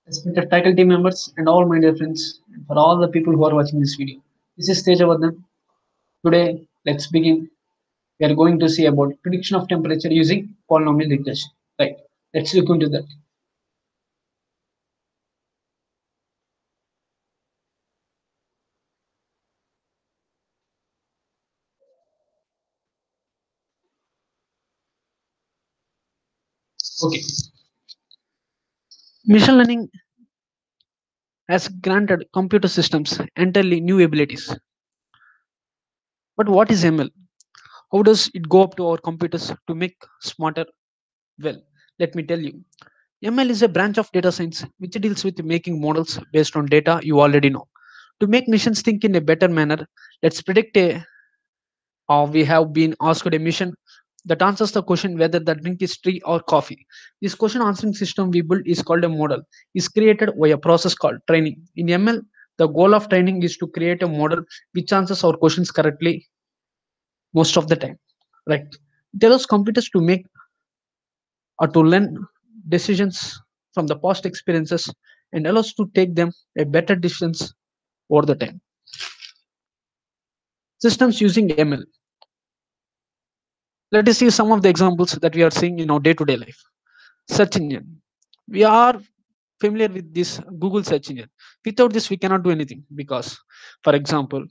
respected faculty members, and all my dear friends, and for all the people who are watching this video. This is Tejavardhan. Today, let's begin. We are going to see about prediction of temperature using polynomial regression. Right. Let's look into that. Okay. Machine learning has granted computer systems entirely new abilities. But what is ML? How does it go up to our computers to make smarter? Well, let me tell you. ML is a branch of data science which deals with making models based on data you already know. To make machines think in a better manner, let's predict a we have been asked a mission that answers the question whether the drink is tea or coffee. This question answering system we built is called a model. Is created by a process called training. In ML, the goal of training is to create a model which answers our questions correctly most of the time. Right? It allows computers to make or to learn decisions from the past experiences and allows to take them a better decisions over the time. Systems using ML. Let us see some of the examples that we are seeing in our day-to-day life. Search engine. We are familiar with this Google search engine. Without this, we cannot do anything because, for example,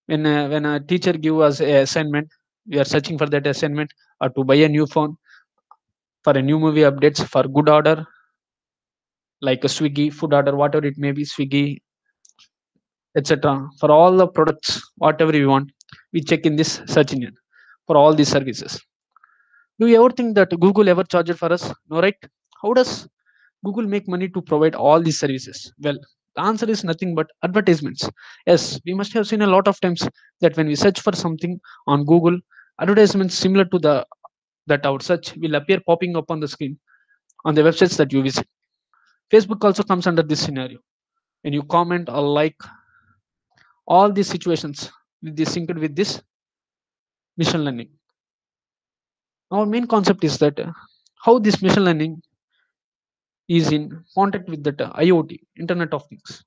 when a teacher give us a assignment, we are searching for that assignment or to buy a new phone for a new movie updates for good order like a Swiggy food order, whatever it may be, Swiggy, etc. For all the products, whatever we want, we check in this search engine for all these services. Do you ever think that Google ever charged for us? No, right? How does Google make money to provide all these services? Well, the answer is nothing but advertisements. Yes, we must have seen a lot of times that when we search for something on Google, advertisements similar to the that our search will appear popping up on the screen on the websites that you visit. Facebook also comes under this scenario. When you comment or like all these situations with this synced with this machine learning. Our main concept is that how this machine learning is in contact with that IoT, Internet of Things.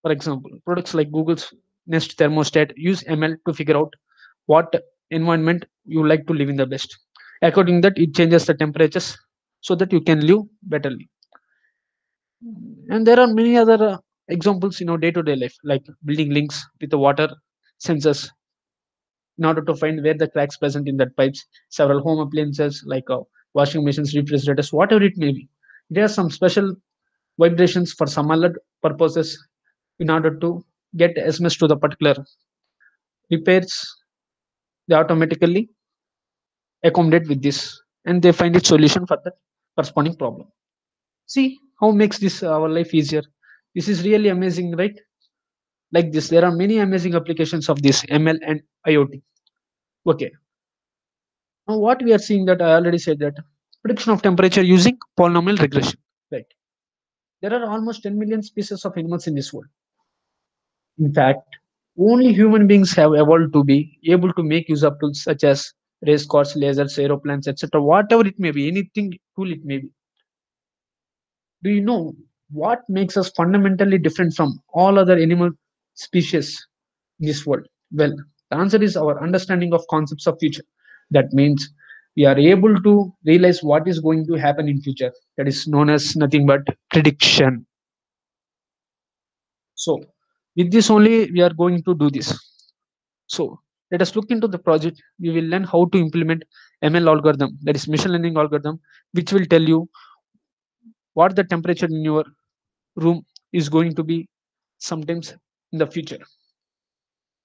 For example, products like Google's Nest thermostat use ML to figure out what environment you like to live in the best. According to that, it changes the temperatures so that you can live betterly. And there are many other examples in our day-to-day life, like building links with the water sensors in order to find where the cracks present in that pipes. Several home appliances like washing machines, refrigerators, whatever it may be. There are some special vibrations for some alert purposes in order to get SMS to the particular repairs. They automatically accommodate with this and they find a solution for that corresponding problem. See how makes this our life easier. This is really amazing, right? Like this, there are many amazing applications of this ML and IoT. Okay, now what we are seeing that I already said that prediction of temperature using polynomial regression. Right. There are almost 10 million species of animals in this world. In fact, only human beings have evolved to be able to make use of tools such as race cars, lasers, aeroplanes, etc. Whatever it may be, anything tool it may be. Do you know what makes us fundamentally different from all other animal species in this world? Well, the answer is our understanding of concepts of future. That means we are able to realize what is going to happen in future. That is known as nothing but prediction. So, with this only, we are going to do this. So, let us look into the project. We will learn how to implement ML algorithm, that is machine learning algorithm, which will tell you what the temperature in your room is going to be sometimes in the future.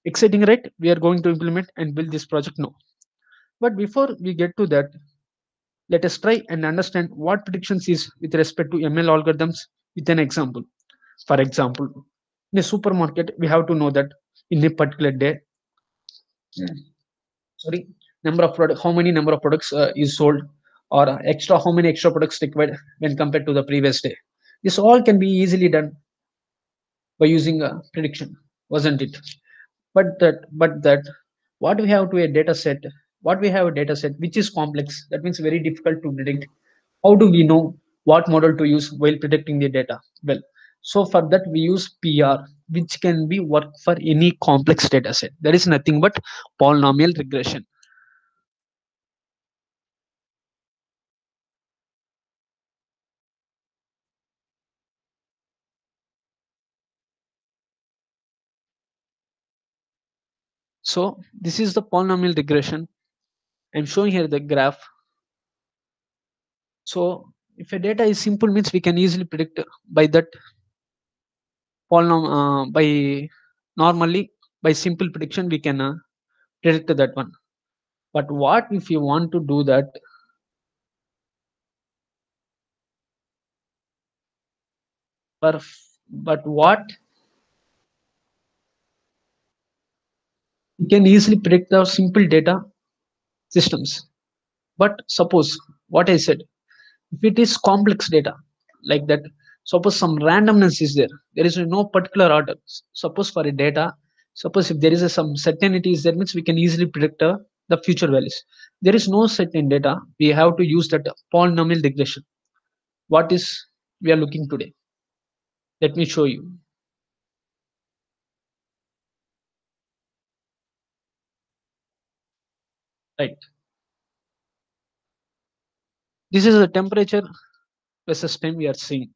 Exciting, right? We are going to implement and build this project now. But before we get to that, let us try and understand what predictions is with respect to ML algorithms with an example. For example, in a supermarket, we have to know that in a particular day, sorry, number of product, how many number of products is sold, or extra how many extra products required when compared to the previous day. This all can be easily done by using a prediction, wasn't it? But that what we have to a data set, what we have a data set which is complex, that means very difficult to predict. How do we know what model to use while predicting the data. Well, so for that we use PR, which can be work for any complex data set. That is nothing but polynomial regression. So this is the polynomial regression. I'm showing here the graph. So if a data is simple means we can easily predict by that by normally by simple prediction we can predict that one. But what if you want to do that? But what you can easily predict the simple data systems. But suppose what I said, if it is complex data like that, suppose some randomness is there. There is no particular order. Suppose for a data, suppose if there is some certainty is there means we can easily predict the future values. There is no certain data. We have to use that polynomial regression. What is we are looking today? Let me show you. Right. This is the temperature versus time we are seeing.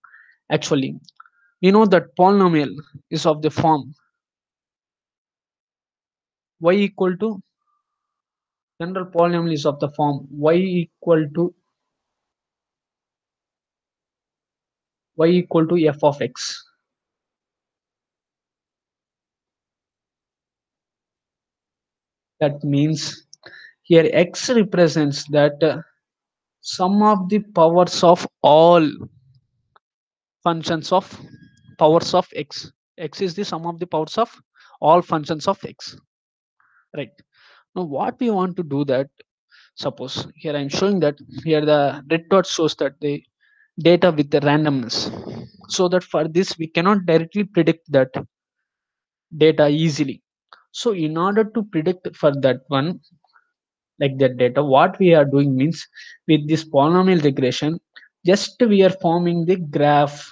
Actually, we know that polynomial is of the form y equal to general polynomial is of the form y equal to f of x. That means here x represents that sum of the powers of all functions of powers of x. X is the sum of the powers of all functions of x. Right. Now what we want to do that, suppose here I'm showing that here the red dot shows that the data with the randomness. So that for this we cannot directly predict that data easily. So in order to predict for that one like that data, what we are doing means with this polynomial regression, just we are forming the graph,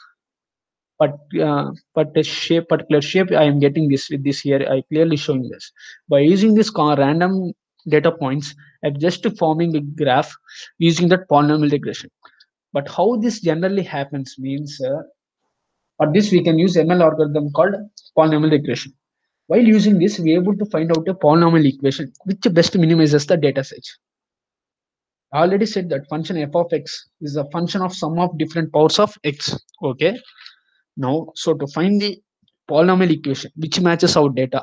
but the shape, particular shape I am getting this with this here. I clearly showing this by using this random data points. I'm just forming a graph using that polynomial regression. But how this generally happens means for this we can use ML algorithm called polynomial regression. While using this, we are able to find out a polynomial equation which best minimizes the data set. I already said that function f of x is a function of sum of different powers of x. Okay. Now, so to find the polynomial equation which matches our data,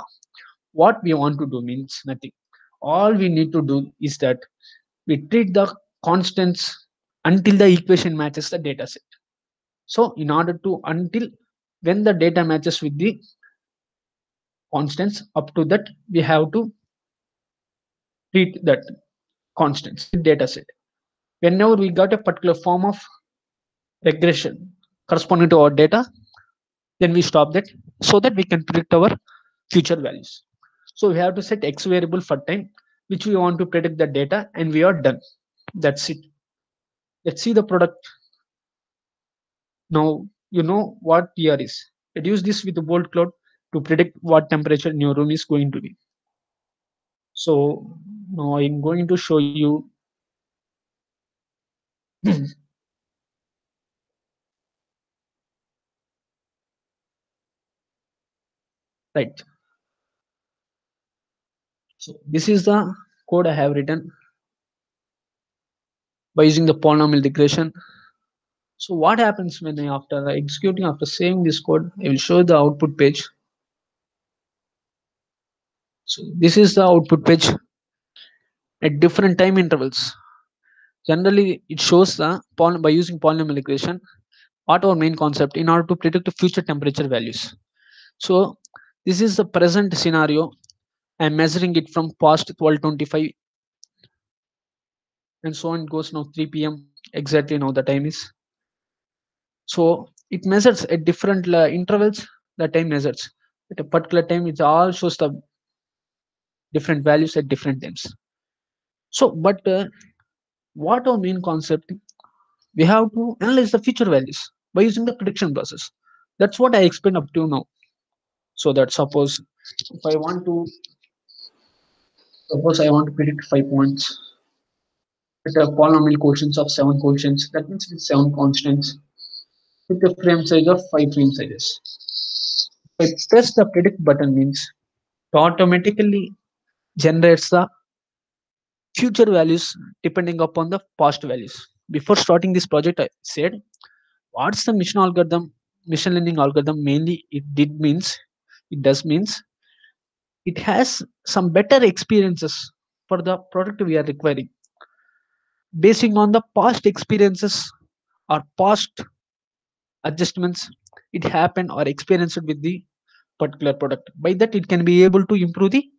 what we want to do means nothing. All we need to do is that we treat the constants until the equation matches the data set. So, in order to until when the data matches with the constants, up to that we have to treat that constants data set. Whenever we got a particular form of regression corresponding to our data, then we stop that so that we can predict our future values. So we have to set x variable for time, which we want to predict the data, and we are done. That's it. Let's see the product. Now you know what PR is. Reduce this with the bolt cloud to predict what temperature in your room is going to be. So now I'm going to show you. Right. So this is the code I have written by using the polynomial regression. So what happens when I, after executing, after saving this code, I will show the output page. So this is the output page at different time intervals. Generally, it shows the by using polynomial regression what our main concept in order to predict the future temperature values. So this is the present scenario. I'm measuring it from past 12:25 and so on. It goes now 3 p.m. exactly now the time is. So it measures at different intervals. The time measures at a particular time. It all shows the different values at different times. So, but what our main concept? We have to analyze the future values by using the prediction process. That's what I explained up to now. So that if I want to suppose I want to predict 5 points with a polynomial quotients of 7 quotients, that means with 7 constants with a frame size of 5 frame sizes. If I press the predict button means it automatically generates the future values depending upon the past values. Before starting this project, I said, what's the machine learning algorithm mainly it does means it has some better experiences for the product we are requiring. Basing on the past experiences or past adjustments it happened or experienced with the particular product. By that, it can be able to improve the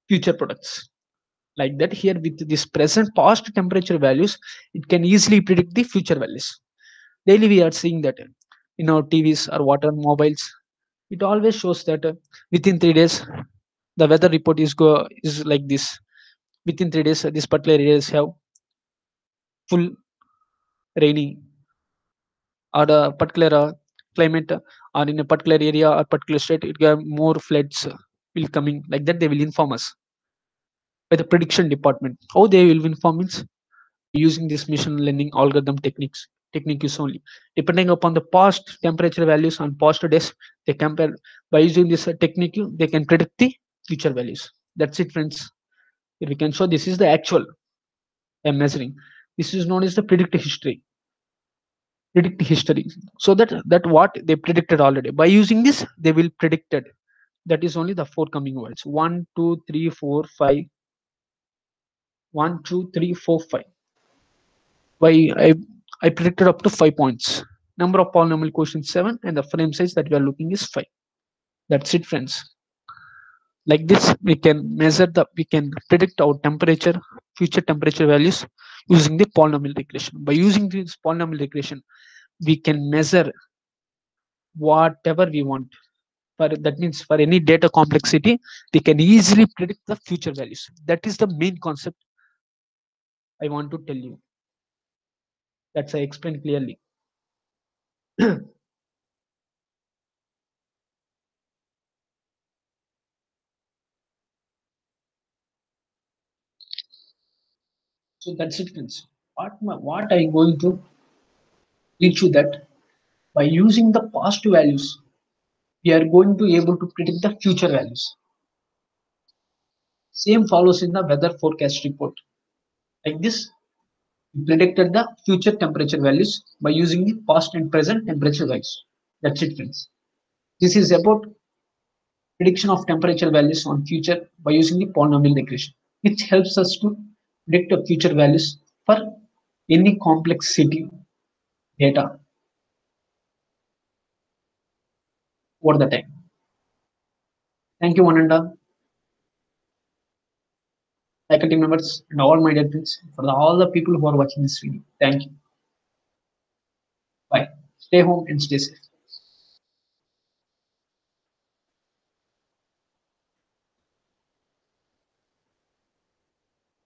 future products. Like that, here with this present past temperature values, it can easily predict the future values. Daily, we are seeing that in our TVs or water mobiles. It always shows that within 3 days, the weather report is like this. Within 3 days, this particular areas have full rainy or a particular climate or in a particular area or particular state it got more floods will coming like that they will inform us by the prediction department. How they will inform means using this machine learning algorithm techniques only depending upon the past temperature values on past days they compare by using this technique they can predict the future values. That's it friends. Here we can show this is the actual measuring. This is known as the predict history so that what they predicted already by using this they will predicted. That is only the four coming words: 1 2 3 4 5 by I predicted up to 5 points. Number of polynomial quotients 7 and the frame size that we are looking is 5. That's it friends. Like this we can predict our temperature future temperature values using the polynomial regression. By using this polynomial regression we can measure whatever we want. For that means for any data complexity we can easily predict the future values. That is the main concept I want to tell you. That's I explained clearly. So that's it friends. What I'm going to teach you that by using the past values we are going to able to predict the future values. Same follows in the weather forecast report. Like this, we predicted the future temperature values by using the past and present temperature values. That's it friends. This is about prediction of temperature values on future by using the polynomial regression, which helps us to predict the future values for any complexity data over the time. Thank you, Ananda, faculty members, and all my dear friends, for all the people who are watching this video. Thank you. Bye. Stay home and stay safe.